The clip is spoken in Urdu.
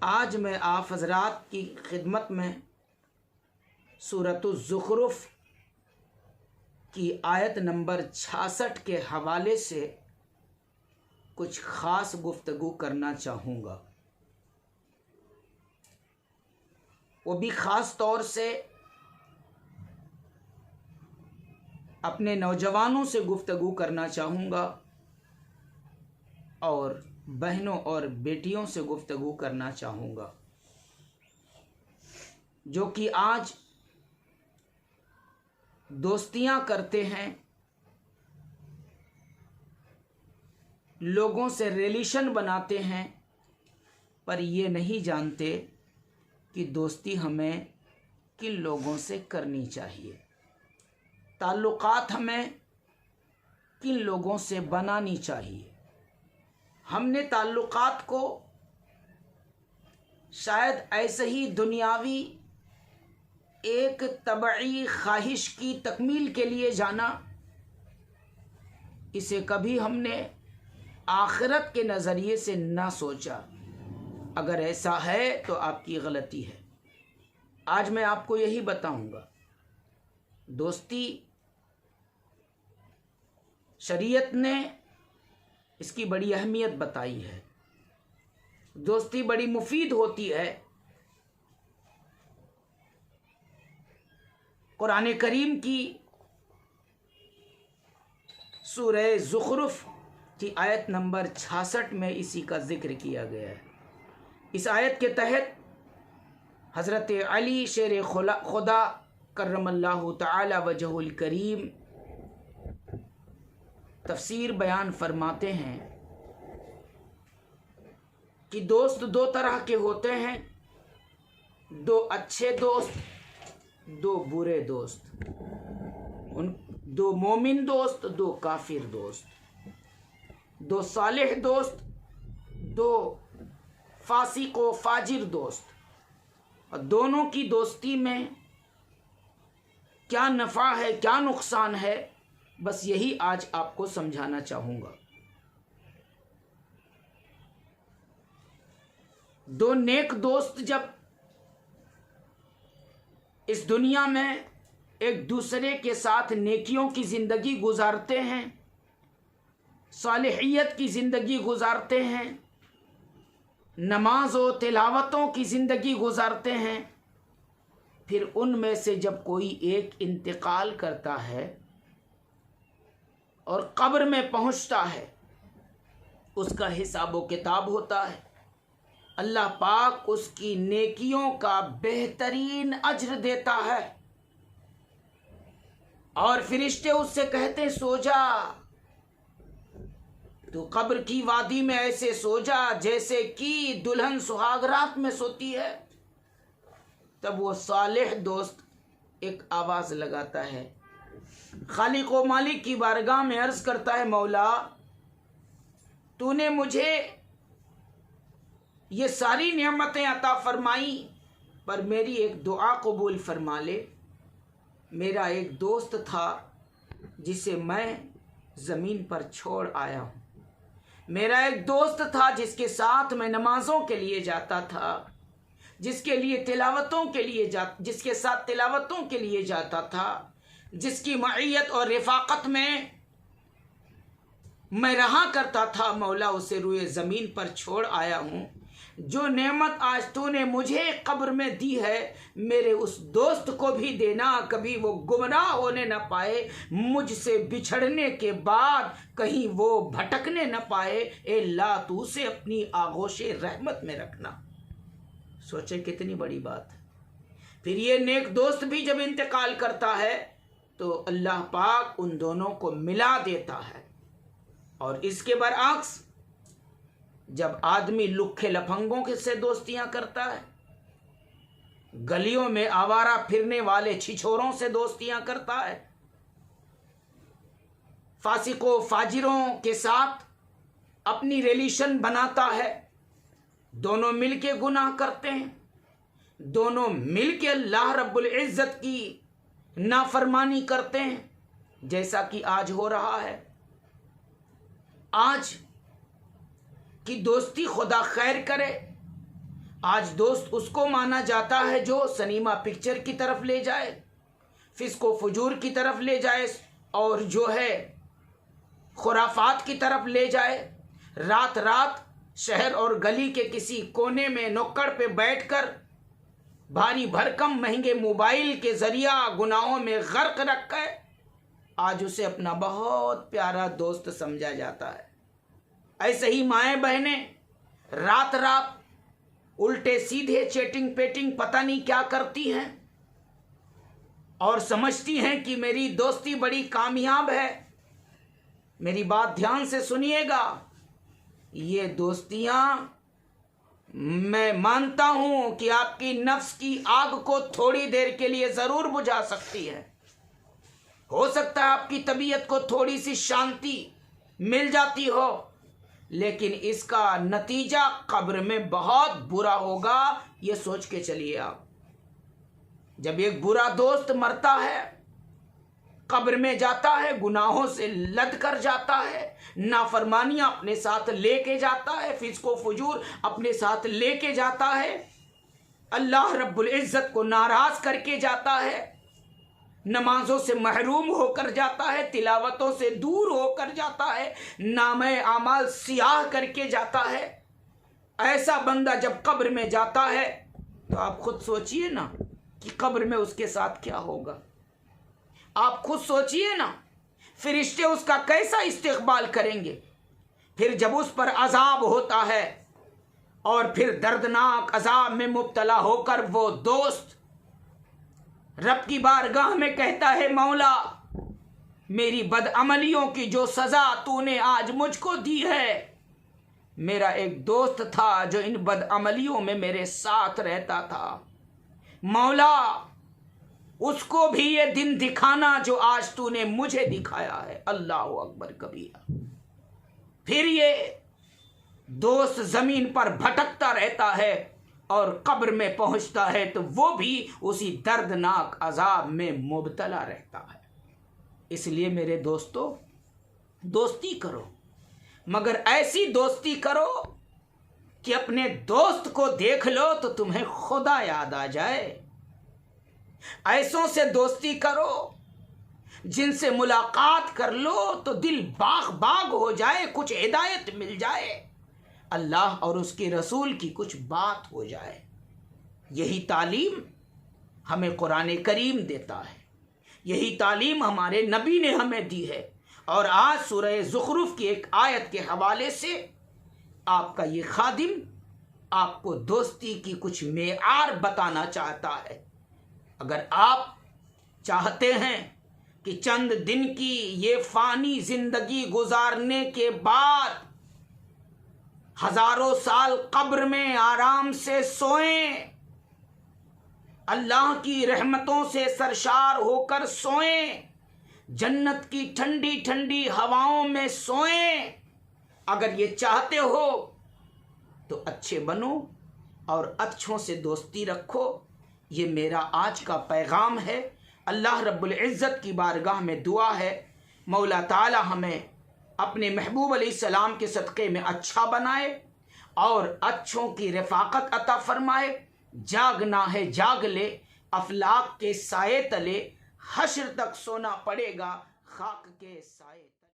آج میں آپ حضرات کی خدمت میں سورۃ الزخرف کی آیت نمبر 66 کے حوالے سے کچھ خاص گفتگو کرنا چاہوں گا، وہ بھی خاص طور سے اپنے نوجوانوں سے گفتگو کرنا چاہوں گا اور بہنوں اور بیٹیوں سے گفتگو کرنا چاہوں گا، جو کہ آج دوستیاں کرتے ہیں، لوگوں سے ریلیشن بناتے ہیں، پر یہ نہیں جانتے کہ دوستی ہمیں کن لوگوں سے کرنی چاہیے، تعلقات ہمیں کن لوگوں سے بنانی چاہیے۔ ہم نے تعلقات کو شاید ایسے ہی دنیاوی ایک طبعی خواہش کی تکمیل کے لیے جانا، اسے کبھی ہم نے آخرت کے نظریے سے نہ سوچا۔ اگر ایسا ہے تو آپ کی غلطی ہے۔ آج میں آپ کو یہی بتاؤں گا، دوستی شریعت نے اس کی بڑی اہمیت بتائی ہے، دوستی بڑی مفید ہوتی ہے۔ قرآن کریم کی سورہ زخرف کی آیت نمبر 66 میں اسی کا ذکر کیا گیا ہے۔ اس آیت کے تحت حضرت علی شیر خدا کرم اللہ تعالی وجہ الکریم تفسیر بیان فرماتے ہیں کہ دوست دو طرح کے ہوتے ہیں، دو اچھے دوست، دو برے دوست، دو مومن دوست، دو کافر دوست، دو صالح دوست، دو فاسق و فاجر دوست، اور دونوں کی دوستی میں کیا نفع ہے کیا نقصان ہے، بس یہی آج آپ کو سمجھانا چاہوں گا۔ دو نیک دوست جب اس دنیا میں ایک دوسرے کے ساتھ نیکیوں کی زندگی گزارتے ہیں، صالحیت کی زندگی گزارتے ہیں، نماز و تلاوتوں کی زندگی گزارتے ہیں، پھر ان میں سے جب کوئی ایک انتقال کرتا ہے اور قبر میں پہنچتا ہے، اس کا حساب و کتاب ہوتا ہے، اللہ پاک اس کی نیکیوں کا بہترین اجر دیتا ہے، اور فرشتے اس سے کہتے ہیں سو جا، تو قبر کی وادی میں ایسے سو جا جیسے کہ دلہن سہاگ رات میں سوتی ہے۔ تب وہ صالح دوست ایک آواز لگاتا ہے، خالق و مالک کی بارگاہ میں عرض کرتا ہے، مولا تو نے مجھے یہ ساری نعمتیں عطا فرمائی، پر میری ایک دعا قبول فرما لے۔ میرا ایک دوست تھا جسے میں زمین پر چھوڑ آیا ہوں، میرا ایک دوست تھا جس کے ساتھ میں نمازوں کے لیے جاتا تھا، جس کے ساتھ تلاوتوں کے لیے جاتا تھا، جس کی معیت اور رفاقت میں رہا کرتا تھا، مولا اسے روئے زمین پر چھوڑ آیا ہوں۔ جو نعمت آج تو نے مجھے قبر میں دی ہے، میرے اس دوست کو بھی دینا، کبھی وہ گمراہ ہونے نہ پائے، مجھ سے بچھڑنے کے بعد کہیں وہ بھٹکنے نہ پائے، اے اللہ تو اسے اپنی آغوش رحمت میں رکھنا۔ سوچے کتنی بڑی بات ہے۔ پھر یہ نیک دوست بھی جب انتقال کرتا ہے تو اللہ پاک ان دونوں کو ملا دیتا ہے، اور اس کے برعکس جب آدمی لکھے لفنگوں سے دوستیاں کرتا ہے، گلیوں میں آوارہ پھرنے والے چھچوروں سے دوستیاں کرتا ہے، فاسق و فاجروں کے ساتھ اپنی ریلیشن بناتا ہے، دونوں مل کے گناہ کرتے ہیں، دونوں مل کے اللہ رب العزت کی نافرمانی کرتے ہیں، جیسا کہ آج ہو رہا ہے۔ آج کی دوستی خدا خیر کرے، آج دوست اس کو مانا جاتا ہے جو سنیما پکچر کی طرف لے جائے، فسق و فجور کی طرف لے جائے، اور جو ہے خرافات کی طرف لے جائے، رات رات شہر اور گلی کے کسی کونے میں نکڑ پہ بیٹھ کر بھاری بھرکم مہنگے موبائل کے ذریعہ گناہوں میں غرق رکھ ہے، آج اسے اپنا بہت پیارا دوست سمجھا جاتا ہے۔ ایسے ہی مائیں بہنیں رات رات الٹے سیدھے چیٹنگ پیٹنگ پتہ نہیں کیا کرتی ہیں اور سمجھتی ہیں کہ میری دوستی بڑی کامیاب ہے۔ میری بات دھیان سے سنیے گا، یہ دوستیاں میں مانتا ہوں کہ آپ کی نفس کی آگ کو تھوڑی دیر کے لیے ضرور بجھا سکتی ہے، ہو سکتا ہے آپ کی طبیعت کو تھوڑی سی شانتی مل جاتی ہو، لیکن اس کا نتیجہ قبر میں بہت برا ہوگا، یہ سوچ کے چلیے آپ۔ جب ایک برا دوست مرتا ہے، قبر میں جاتا ہے، گناہوں سے لد کر جاتا ہے، نافرمانیاں اپنے ساتھ لے کے جاتا ہے، فسق و فجور اپنے ساتھ لے کے جاتا ہے، اللہ رب العزت کو ناراض کر کے جاتا ہے، نمازوں سے محروم ہو کر جاتا ہے، تلاوتوں سے دور ہو کر جاتا ہے، نامہ اعمال سیاہ کر کے جاتا ہے۔ ایسا بندہ جب قبر میں جاتا ہے تو آپ خود سوچئے نا کہ قبر میں اس کے ساتھ کیا ہوگا۔ آپ خود سوچئے نا فرشتے اس کا کیسا استقبال کریں گے۔ پھر جب اس پر عذاب ہوتا ہے اور پھر دردناک عذاب میں مبتلا ہو کر وہ دوست رب کی بارگاہ میں کہتا ہے، مولا میری بدعملیوں کی جو سزا تو نے آج مجھ کو دی ہے، میرا ایک دوست تھا جو ان بدعملیوں میں میرے ساتھ رہتا تھا، مولا اس کو بھی یہ دن دکھانا جو آج تو نے مجھے دکھایا ہے۔ اللہ اکبر کبیرہ۔ پھر یہ دوست زمین پر بھٹکتا رہتا ہے اور قبر میں پہنچتا ہے تو وہ بھی اسی دردناک عذاب میں مبتلا رہتا ہے۔ اس لیے میرے دوستو، دوستی کرو، مگر ایسی دوستی کرو کہ اپنے دوست کو دیکھ لو تو تمہیں خدا یاد آ جائے۔ ایسوں سے دوستی کرو جن سے ملاقات کر لو تو دل باغ باغ ہو جائے، کچھ ہدایت مل جائے، اللہ اور اس کے رسول کی کچھ بات ہو جائے۔ یہی تعلیم ہمیں قرآن کریم دیتا ہے، یہی تعلیم ہمارے نبی نے ہمیں دی ہے۔ اور آج سورہ زخرف کی ایک آیت کے حوالے سے آپ کا یہ خادم آپ کو دوستی کی کچھ معیار بتانا چاہتا ہے۔ اگر آپ چاہتے ہیں کہ چند دن کی یہ فانی زندگی گزارنے کے بعد ہزاروں سال قبر میں آرام سے سوئیں، اللہ کی رحمتوں سے سرشار ہو کر سوئیں، جنت کی ٹھنڈی ٹھنڈی ہواؤں میں سوئیں، اگر یہ چاہتے ہو تو اچھے بنو اور اچھوں سے دوستی رکھو۔ یہ میرا آج کا پیغام ہے۔ اللہ رب العزت کی بارگاہ میں دعا ہے مولا تعالی ہمیں اپنے محبوب علیہ السلام کے صدقے میں اچھا بنائے اور اچھوں کی رفاقت عطا فرمائے۔ جاگنا ہے جاگ لے، افلاک کے سائے تلے، حشر تک سونا پڑے گا خاک کے سائے